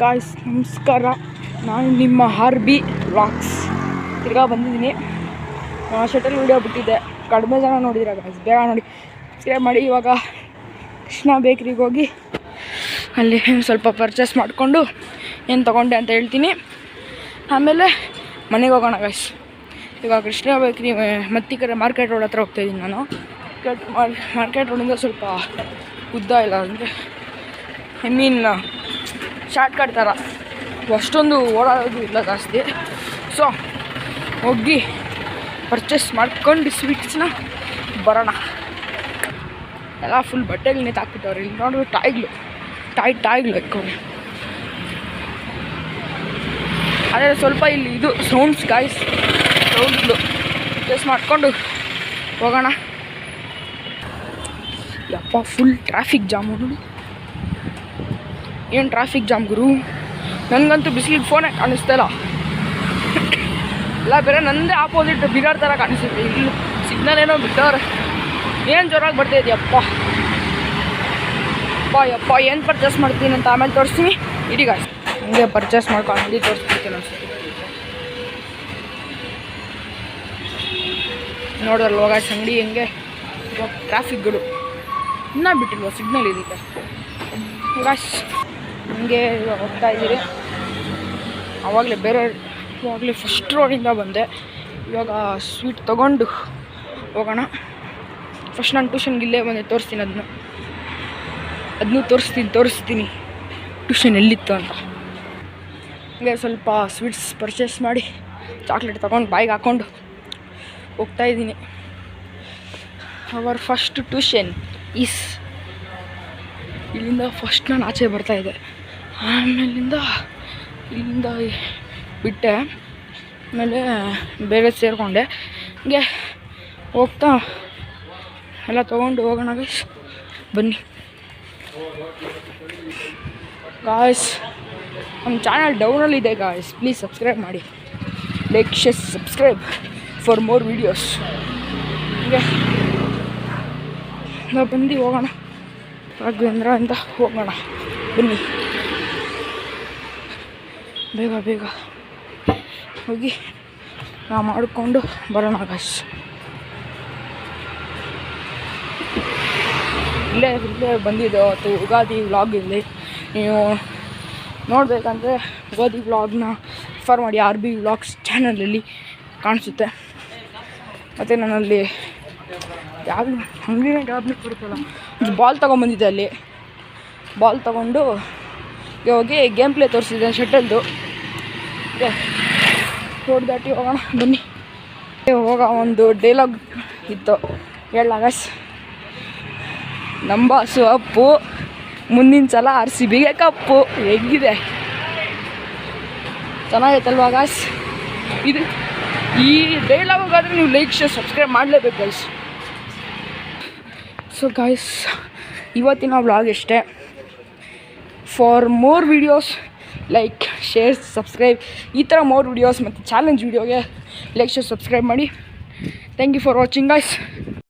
Guys ನಮಸ್ಕಾರ. ನಾನು ನಿಮ್ಮ RB ವ್ಲಾಗ್ಸ್ ತಿರ್ಗಾ ಬಂದಿದ್ದೀನಿ. ಶಟಲ್ ವೀಡಿಯೋ ಬಿಟ್ಟಿದ್ದೆ, ಕಡಿಮೆ ಜನ ನೋಡಿದ್ದೀರ ಗಾಯ್ಸ್. ಬೇಗ ನೋಡಿ, ಸಬ್ಸ್ಕ್ರೈಬ್ ಮಾಡಿ. ಇವಾಗ ಕೃಷ್ಣ ಬೇಕ್ರಿಗೆ ಹೋಗಿ ಅಲ್ಲಿ ಸ್ವಲ್ಪ ಪರ್ಚೇಸ್ ಮಾಡಿಕೊಂಡು ಏನು ತೊಗೊಂಡೆ ಅಂತ ಹೇಳ್ತೀನಿ. ಆಮೇಲೆ ಮನೆಗೆ ಹೋಗೋಣ ಗಾಯ್ಸ್. ಇವಾಗ ಕೃಷ್ಣ ಬೇಕ್ರಿ ಮತ್ತಿಕರೆ ಮಾರ್ಕೆಟ್ ರೋಡ್ ಹತ್ರ ಹೋಗ್ತಾಯಿದ್ದೀನಿ ನಾನು. ಮಾರ್ಕೆಟ್ ರೋಡಿಂದ ಸ್ವಲ್ಪ ಉದ್ದ ಇಲ್ಲ ಅಂದರೆ ಶಾರ್ಟ್ ಕಟ್ ಥರ, ಅಷ್ಟೊಂದು ಓಡಾಡೋದು ಇಲ್ಲ ಜಾಸ್ತಿ. ಸೊ ಹೋಗಿ ಪರ್ಚೇಸ್ ಮಾಡ್ಕೊಂಡು ಸ್ವೀಟ್ಸ್ನ ಬರೋಣ. ಎಲ್ಲ ಫುಲ್ ಬಟ್ಟೆಗಳು ನೇತಾಕ್ಬಿಟ್ಟವ್ರೆ. ಇಲ್ಲಿ ನೋಡಿದ್ರೆ ಟಾಯ್ಗಳು ಇಟ್ಕೊಂಡ್ರೆ ಅದೇ ಸ್ವಲ್ಪ ಇಲ್ಲಿ ಇದು ಸೌಂಡ್ಸ್ ಗಾಯ್ಸ್, ಸೌಂಡ್ಗಳು ಪರ್ಚೇಸ್ ಮಾಡಿಕೊಂಡು ಹೋಗೋಣ. ಯಪ್ಪ ಫುಲ್ ಟ್ರಾಫಿಕ್ ಜಾಮು. ಏನು ಟ್ರಾಫಿಕ್ ಜಾಮ್ ಗುರು, ನನಗಂತೂ ಬಿಸಿಲಿಗೆ ಫೋನೇ ಕಾಣಿಸ್ತಾಯಿಲ್ಲ. ಎಲ್ಲ ಬೇರೆ ನಂದೇ ಆಪೋಸಿಟ್ ಬಿರಾರ್ ಥರ ಕಾಣಿಸುತ್ತೆ. ಇಲ್ಲಿ ಸಿಗ್ನಲ್ ಏನೋ ಬಿಟ್ಟವ್ರೆ. ಏನು ಜೋರಾಗಿ ಬರ್ತಾಯಿದ್ಯಪ್ಪ ಯಪ್ಪ. ಏನು ಪರ್ಚೇಸ್ ಮಾಡ್ತೀನಿ ಅಂತ ಆಮೇಲೆ ತೋರಿಸ್ತೀನಿ. ಇಡೀ ಗಾಯ್ಸ್ ಹಂಗೆ ಪರ್ಚೇಸ್ ಮಾಡ್ಕೊಂಡು ಅಂಗಡಿ ತೋರಿಸ್ತೀನಿ ಅನ್ಸುತ್ತೆ. ನೋಡೋಲ್ವ ಗಾಯ್ಸ್ ಅಂಗಡಿ ಹೆಂಗೆ ಟ್ರಾಫಿಕ್ಗಳು ಇನ್ನೂ ಬಿಟ್ಟಿಲ್ವ, ಸಿಗ್ನಲ್ ಇದಕ್ಕೆ ಗಾಯ್ಸ್. ಹಂಗೆ ಇವಾಗ ಹೋಗ್ತಾ ಇದ್ದೀರಿ. ಆವಾಗಲೇ ಫಸ್ಟ್ ರೋಡಿಂದ ಬಂದೆ. ಇವಾಗ ಸ್ವೀಟ್ ತೊಗೊಂಡು ಹೋಗೋಣ. ಫಸ್ಟ್ ನಾನು ಟ್ಯೂಷನ್ಗೆ ಇಲ್ಲೇ ಬಂದೆ, ತೋರಿಸ್ತೀನಿ ಅದನ್ನು ತೋರಿಸ್ತೀನಿ ಟ್ಯೂಷನ್ ಎಲ್ಲಿತ್ತು ಅಂತ. ಹಂಗೆ ಸ್ವಲ್ಪ ಸ್ವೀಟ್ಸ್ ಪರ್ಚೇಸ್ ಮಾಡಿ ಚಾಕ್ಲೇಟ್ ತೊಗೊಂಡು ಬಾಯಿಗೆ ಹಾಕ್ಕೊಂಡು ಹೋಗ್ತಾಯಿದ್ದೀನಿ. ಅವರ್ ಫಸ್ಟ್ ಟ್ಯೂಷನ್ ಈಸ್ ಇಲ್ಲಿಂದ ಫಸ್ಟ್ ನಾನು ಆಚೆ ಬರ್ತಾಯಿದ್ದೆ. ಆಮೇಲಿಂದ ಇಲ್ಲಿಂದ ಬಿಟ್ಟೆ, ಆಮೇಲೆ ಬೇರೆ ಸೇರಿಕೊಂಡೆ. ಹಂಗೆ ಹೋಗ್ತಾ ಎಲ್ಲ ತೊಗೊಂಡು ಹೋಗೋಣ ಗಾಯ್ಸ್, ಬನ್ನಿ ಗಾಯ್ಸ್. ನಮ್ಮ ಚಾನಲ್ ಡೌನಲ್ಲಿದೆ ಗಾಯ್ಸ್, ಪ್ಲೀಸ್ ಸಬ್ಸ್ಕ್ರೈಬ್ ಮಾಡಿ. Like share subscribe for more videos. ಹಂಗೆ ನಾವು ಬಂದು ಹೋಗೋಣ ರಾಘವೇಂದ್ರ ಅಂತ ಹೋಗೋಣ, ಬನ್ನಿ ಬೇಗ ಹೋಗಿ ನಾವು ಮಾಡಿಕೊಂಡು ಬರೋಣ ಗಾಯ್ಸ್. ಇಲ್ಲೇ ಬಂದಿದ್ದು ಅವತ್ತು ಯುಗಾದಿ ವ್ಲಾಗ್. ಇಲ್ಲಿ ನೀವು ನೋಡಬೇಕಂದ್ರೆ ಯುಗಾದಿ ವ್ಲಾಗ್ನ ರೆಫರ್ ಮಾಡಿ, RB ವ್ಲಾಗ್ಸ್ ಚಾನಲಲ್ಲಿ ಕಾಣಿಸುತ್ತೆ. ಮತ್ತು ನನ್ನಲ್ಲಿ ಅಂಗಡಿನ ಟ್ಯಾಬ್ಲೆಟ್ ಬರುತ್ತಲ್ಲ, ಬಾಲ್ ತೊಗೊಂಬಂದಿದ್ದೆ. ಅಲ್ಲಿ ಬಾಲ್ ತೊಗೊಂಡು ಹೋಗಿ ಗೇಮ್ ಪ್ಲೇ ತೋರಿಸಿದ್ದೆ ಶಟಲ್ದು. ರೋಡ್ ದಾಟಿ ಹೋಗೋಣ ಬನ್ನಿ. ಒಂದು ಡೈಲಾಗ್ ಇತ್ತು, ಹೇಳ ಗಾಯ್ಸ್. ನಮ್ಮ ಬಾಸು ಅಪ್ಪು, ಮುಂದಿನ ಸಲ RCBಗೆ ಕಪ್ಪು. ಹೇಗಿದೆ, ಚೆನ್ನಾಗೈತಲ್ವಾ ಗಾಯ್ಸ್? ಈ ಡೈಲಾಗಾದರೆ ನೀವು ಲೈಕ್ ಶೇರ್ ಸಬ್ಸ್ಕ್ರೈಬ್ ಮಾಡಲೇಬೇಕು ಗಾಯ್ಸ್. ಸೊ ಗಾಯ್ಸ್, ಇವತ್ತಿನ ವ್ಲಾಗ್ ಇಷ್ಟೇ. For more videos like share subscribe. ಈ ಥರ ಮೋರ್ ವೀಡಿಯೋಸ್ ಮತ್ತು ಚಾಲೆಂಜ್ ವೀಡಿಯೋಗೆ ಲೈಕ್ ಶೇರ್ ಸಬ್ಸ್ಕ್ರೈಬ್ ಮಾಡಿ. Thank you for watching guys.